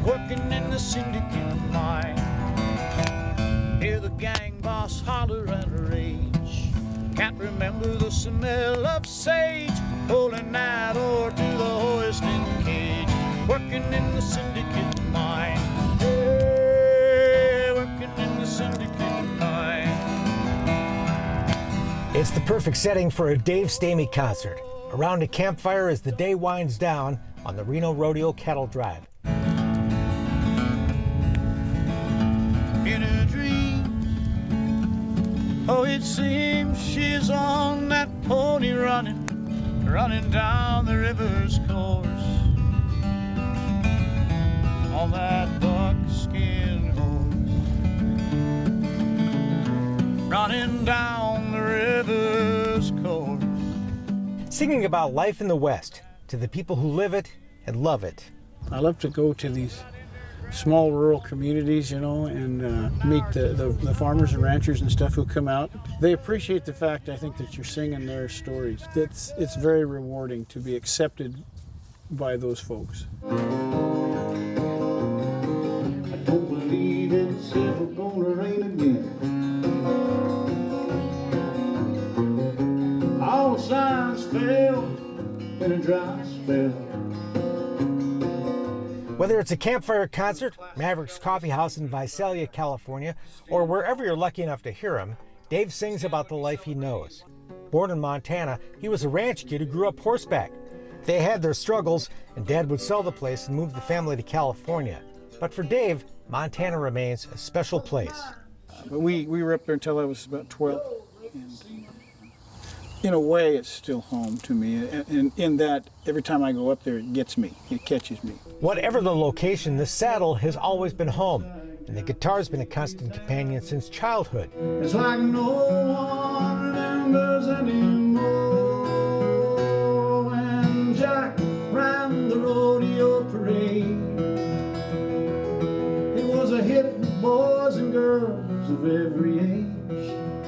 working in the syndicate mine. Hear the gang boss holler and rage. Can't remember the smell of sage, pulling that ore to the hoisting cage. Working in the syndicate mine. Hey, working in the syndicate mine. It's the perfect setting for a Dave Stamey concert. Around a campfire as the day winds down on the Reno Rodeo Cattle Drive. In a dream, oh, it seems she's on that pony running down the river's course. On that buckskin horse, running down the river's course. Singing about life in the West to the people who live it and love it. I love to go to these small rural communities, you know, and meet the farmers and ranchers and stuff who come out. They appreciate the fact, I think, that you're singing their stories. It's very rewarding to be accepted by those folks. I don't believe it's ever gonna rain again. All the signs fell in a dry spell. Whether it's a campfire concert, Maverick's Coffee House in Visalia, California, or wherever you're lucky enough to hear him, Dave sings about the life he knows. Born in Montana, he was a ranch kid who grew up horseback. They had their struggles, and Dad would sell the place and move the family to California. But for Dave, Montana remains a special place. But we were up there until I was about 12. And in a way, it's still home to me. And in that, every time I go up there, it gets me. It catches me. Whatever the location, the saddle has always been home, and the guitar's been a constant companion since childhood. It's like no one remembers anymore when Jack ran the rodeo parade. It was a hit with boys and girls of every age.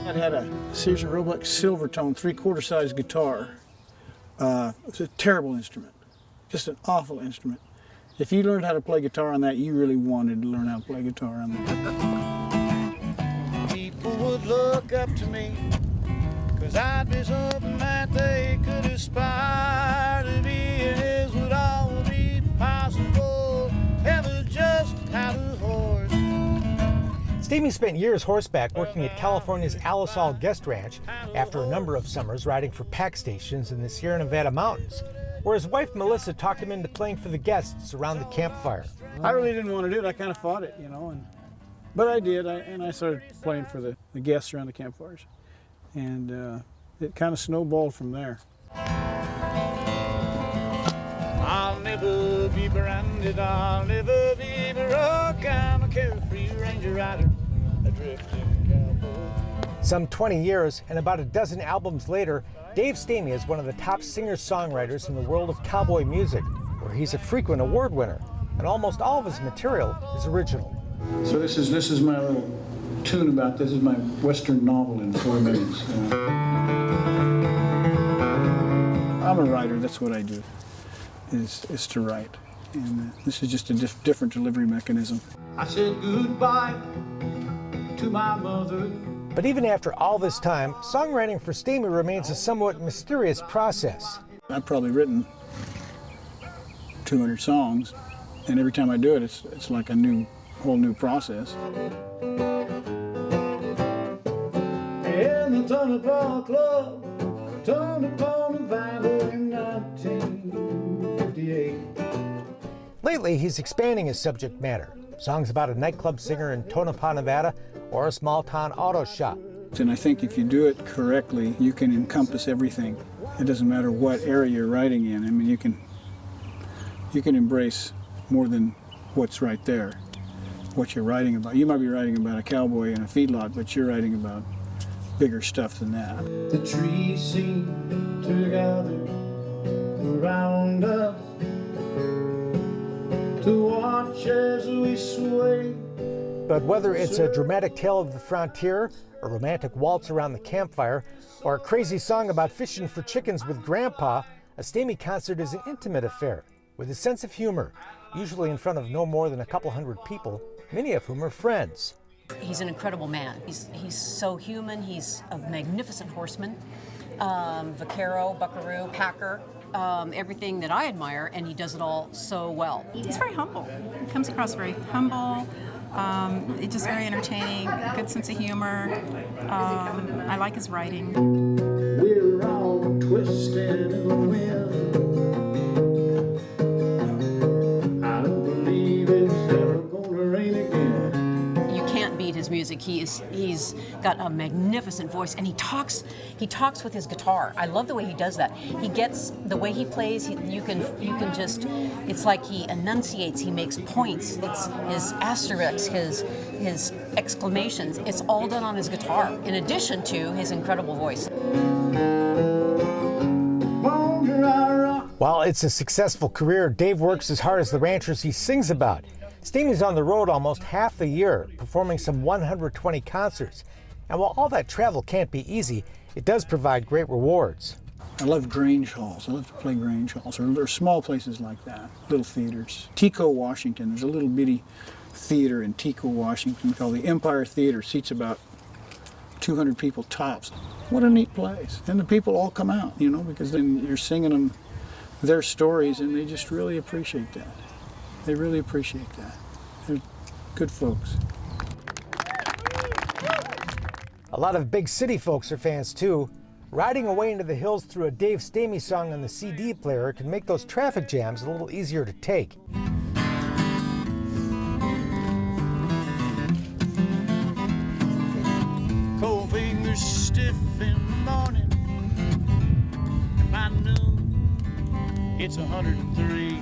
I had a Sears and Roebuck Silvertone 3/4 size guitar. It was a terrible instrument, just an awful instrument. If you learned how to play guitar on that, you really wanted to learn how to play guitar on that. People would look up to me, 'cause I'd be something that they could aspire to be, and his would all be possible, ever just had a horse. Stamey spent years horseback working at California's Alisal Guest Ranch after a number of summers riding for pack stations in the Sierra Nevada mountains, where his wife Melissa talked him into playing for the guests around the campfire. I really didn't want to do it. I kind of fought it, you know, but I did. I started playing for the guests around the campfires, and it kind of snowballed from there. I'll never be branded, I'll never be broke. I'm a carefree ranger rider, a drifting cowboy. Some 20 years and about a dozen albums later, Dave Stamey is one of the top singer-songwriters in the world of cowboy music, where he's a frequent award winner, and almost all of his material is original. So this is my little tune about this. Is my Western novel in 4 minutes. I'm a writer. That's what I do. Is to write, and this is just a different delivery mechanism. I said goodbye to my mother. But even after all this time, songwriting for Stamey remains a somewhat mysterious process. I've probably written 200 songs, and every time I do it, it's like a whole new process. In the Tonopah Club, Tonopah, Nevada in 1958. Lately, he's expanding his subject matter. Songs about a nightclub singer in Tonopah, Nevada, or a small-town auto shop. And I think if you do it correctly, you can encompass everything. It doesn't matter what area you're writing in. I mean, you can embrace more than what's right there, what you're writing about. You might be writing about a cowboy in a feedlot, but you're writing about bigger stuff than that. The trees seem to gather around us to watch as we sway. But whether it's a dramatic tale of the frontier, a romantic waltz around the campfire, or a crazy song about fishing for chickens with Grandpa, a Stamey concert is an intimate affair with a sense of humor usually in front of no more than a couple hundred people, many of whom are friends. He's an incredible man. He's so human. He's a magnificent horseman, vaquero, buckaroo, packer, everything that I admire, and he does it all so well. He's very humble. He comes across very humble, it's just very entertaining, good sense of humor. I like his writing. We're all twisted in the wind. I don't believe it's ever gonna rain again. You can't beat his music. He's got a magnificent voice, and he talks with his guitar. I love the way he does that. He gets the way he plays. You can just, it's like he enunciates. He makes points. It's his asterisks, his exclamations. It's all done on his guitar, in addition to his incredible voice. While it's a successful career, Dave works as hard as the ranchers he sings about. Stamey's on the road almost half the year, performing some 120 concerts. And while all that travel can't be easy, it does provide great rewards. I love Grange halls. I love to play Grange halls, or small places like that, little theaters. Tico, Washington, there's a little bitty theater in Tico, Washington called the Empire Theater. Seats about 200 people tops. What a neat place. And the people all come out, you know, because then you're singing them their stories, and they just really appreciate that. They really appreciate that. They're good folks. A lot of big city folks are fans too. Riding away into the hills through a Dave Stamey song on the CD player can make those traffic jams a little easier to take. Cold fingers stiff in the morning. By noon, it's 103.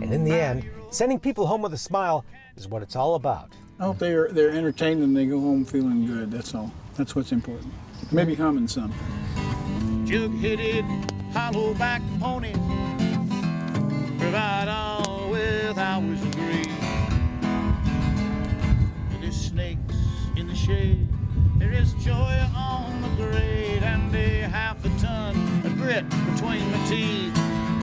And in the end, sending people home with a smile is what it's all about. I hope they're entertained and they go home feeling good, that's all. That's what's important. Maybe humming something. Jug-headed, hollow-back pony, provide all with hours of greed. There's snakes in the shade, there is joy on the grade, and a half a ton of grit between my teeth.